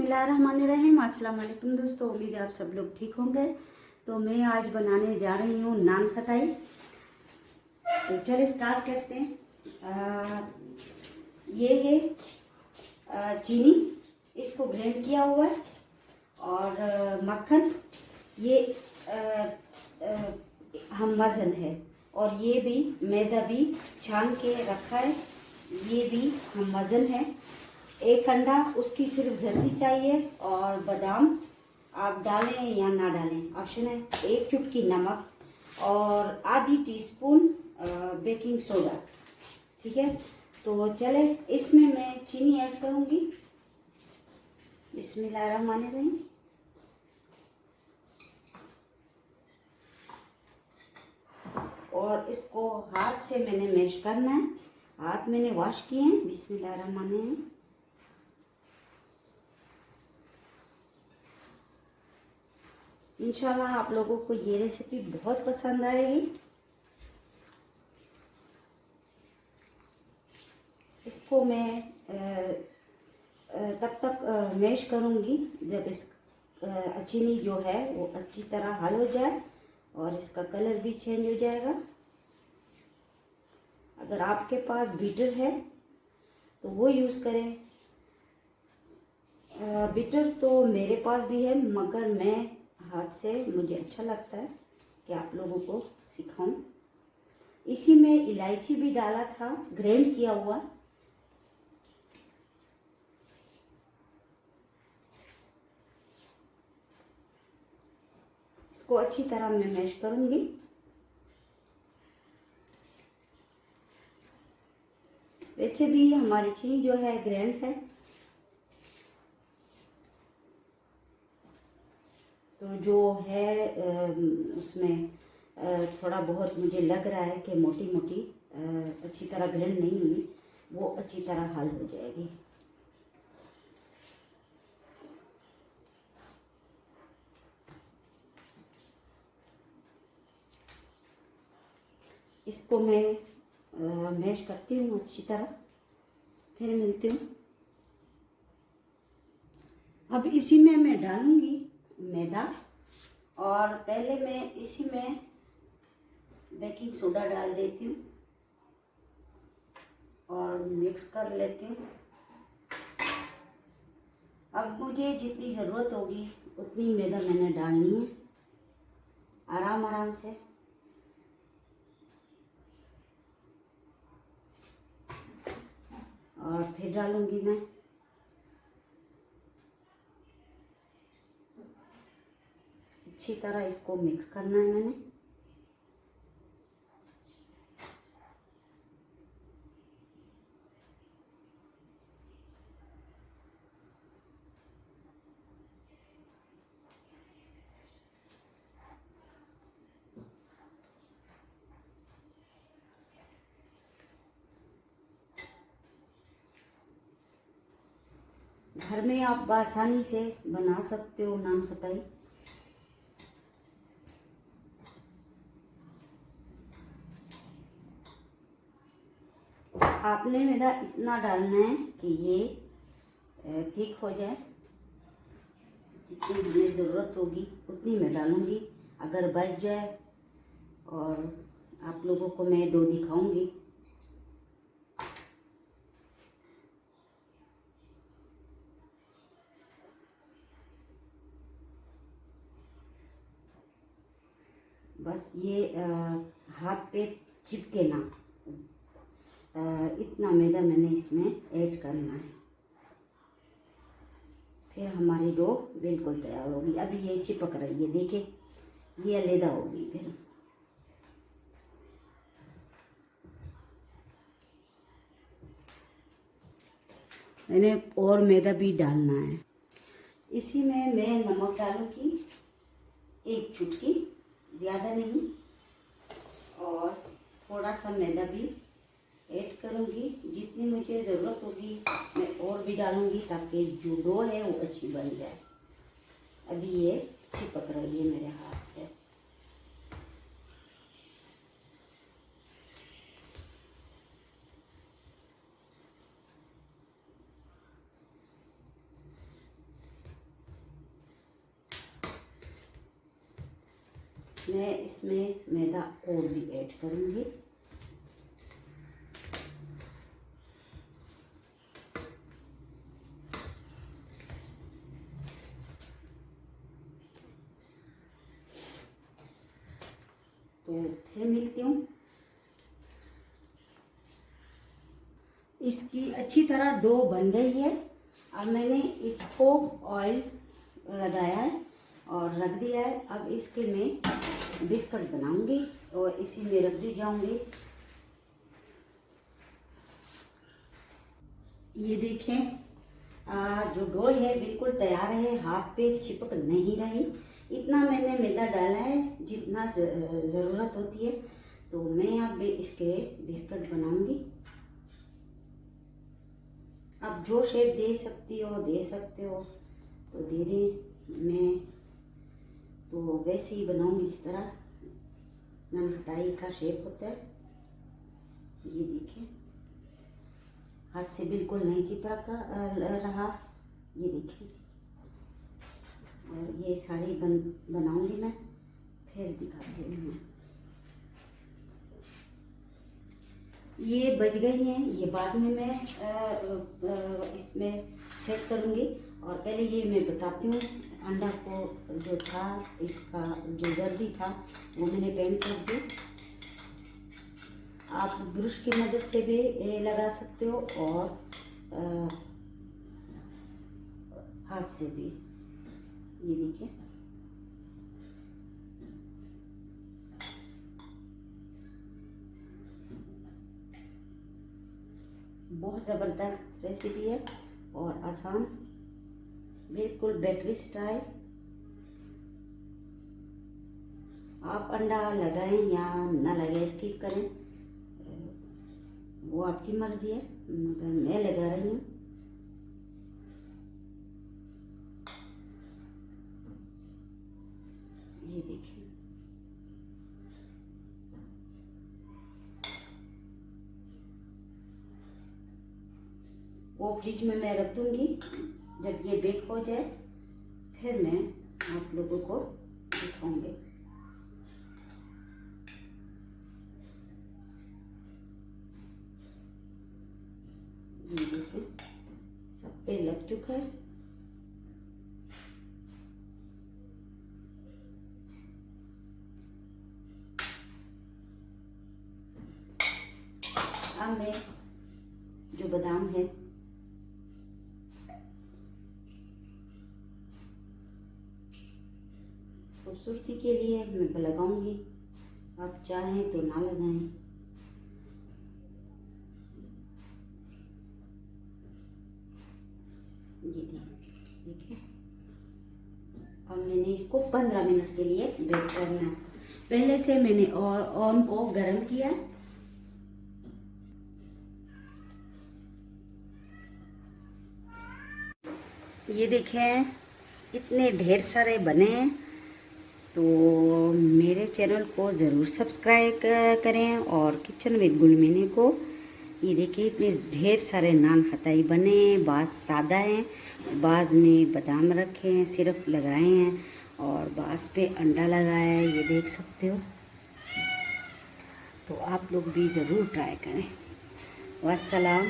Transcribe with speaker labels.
Speaker 1: बिस्मिल्लाहिर्रहमानिर्रहीम। अस्सलाम वालेकुम दोस्तों, उम्मीद है आप सब लोग ठीक होंगे। तो मैं आज बनाने जा रही हूँ नान खटाई। तो चलिए स्टार्ट करते हैं। ये है चीनी, इसको ग्राइंड किया हुआ है, और मक्खन, ये हम वज़न है, और ये भी मैदा भी छान के रखा है, ये भी हम वज़न है। एक अंडा, उसकी सिर्फ जर्दी चाहिए, और बादाम आप डालें या ना डालें, ऑप्शन है। एक चुटकी नमक और आधी टीस्पून बेकिंग सोडा। ठीक है, तो चले इसमें मैं चीनी ऐड करूंगी। बिस्मिल्लाहिर्रहमानिर्रहीम। और इसको हाथ से मैंने मैश करना है, हाथ मैंने वॉश किए हैं। बिस्मिल्लाहिर्रहमानिर्रहीम। इंशाल्लाह आप लोगों को ये रेसिपी बहुत पसंद आएगी। इसको मैं तब तक मैश करूंगी जब इस चीनी जो है वो अच्छी तरह हल हो जाए और इसका कलर भी चेंज हो जाएगा। अगर आपके पास बीटर है तो वो यूज़ करें। बीटर तो मेरे पास भी है, मगर मैं हाथ से, मुझे अच्छा लगता है कि आप लोगों को सिखाऊं। इसी में इलायची भी डाला था, ग्राइंड किया हुआ। इसको अच्छी तरह मैं मैश करूंगी। वैसे भी हमारी चीनी जो है ग्राइंड है, तो जो है उसमें थोड़ा बहुत मुझे लग रहा है कि मोटी मोटी अच्छी तरह ग्राइंड नहीं हुई, वो अच्छी तरह हल हो जाएगी। इसको मैं मैश करती हूँ अच्छी तरह, फिर मिलती हूँ। अब इसी में मैं डालूंगी मैदा, और पहले मैं इसी में बेकिंग सोडा डाल देती हूँ और मिक्स कर लेती हूँ। अब मुझे जितनी ज़रूरत होगी उतनी मैदा मैंने डालनी है, आराम आराम से। और फिर डालूंगी मैं। अच्छी तरह इसको मिक्स करना है मैंने। घर में आप आसानी से बना सकते हो नान खटाई। आपने मैदा इतना डालना है कि ये थिक हो जाए। जितनी हमें ज़रूरत होगी उतनी मैं डालूंगी। अगर बच जाए, और आप लोगों को मैं डो दिखाऊंगी। बस ये हाथ पे चिपके ना, इतना मैदा मैंने इसमें ऐड करना है, फिर हमारी डो बिल्कुल तैयार होगी। अभी ये चिपक रही है, देखिए ये अलग होगी। फिर मैंने और मैदा भी डालना है। इसी में मैं नमक डालूंगी, एक चुटकी, ज़्यादा नहीं, और थोड़ा सा मैदा भी ऐड करूंगी। जितनी मुझे ज़रूरत होगी मैं और भी डालूंगी, ताकि जो डो है वो अच्छी बन जाए। अभी ये चिपक रही है मेरे हाथ से। मैं इसमें मैदा और भी ऐड करूँगी। तो फिर मिलती हूँ। इसकी अच्छी तरह डो बन गई है। अब मैंने इसको ऑयल लगाया है और रख दिया है। अब इसके मैं बिस्कुट बनाऊंगी और इसी में रख दी जाऊंगी। ये देखें, जो डो है बिल्कुल तैयार है, हाथ पे चिपक नहीं रही। इतना मैंने मैदा डाला है जितना ज़रूरत होती है। तो मैं अब इसके बिस्कुट बनाऊंगी। आप जो शेप दे सकते हो तो दे दें। मैं तो वैसे ही बनाऊंगी जिस तरह ननखटाई का शेप होता है। ये देखिए, हाथ से बिल्कुल नहीं चिपक रहा। ये देखिए, और ये सारी बनाऊंगी मैं, फिर दिखाती हूँ मैं। ये बच गई हैं, ये बाद में मैं इसमें सेट करूँगी। और पहले ये मैं बताती हूँ, अंडा को जो था, इसका जो जर्दी था वो मैंने पेंट कर दी। आप ब्रश की मदद से भी लगा सकते हो और हाथ से भी। ये देखिए, बहुत ज़बरदस्त रेसिपी है और आसान, बिल्कुल बेकरी स्टाइल। आप अंडा लगाएं या ना लगाएं, स्किप करें, वो आपकी मर्जी है, मगर मैं लगा रही हूँ। ये देखिए, वो फ्रिज में मैं रख दूंगी। जब ये बेक हो जाए फिर मैं आप लोगों को दिखाऊंगी। ये देखिए, सब पे लग चुका है। अब मैं जो बादाम है खूबसूरती के लिए मैं लगाऊंगी, आप चाहें तो ना लगाएं। ये देखिए, अब मैंने इसको 15 मिनट के लिए बेक करना है। पहले से मैंने ओवन को गर्म किया। ये देखें, इतने ढेर सारे बने हैं। तो मेरे चैनल को ज़रूर सब्सक्राइब करें और किचन विद गुलमीनी को। ये देखिए, इतने ढेर सारे नान खताई बने। बाज़ सादा हैं, बाज़ में बादाम रखे हैं, सिरप लगाए हैं और बाज़ पे अंडा लगाया है। ये देख सकते हो। तो आप लोग भी ज़रूर ट्राई करें। वस्सलाम।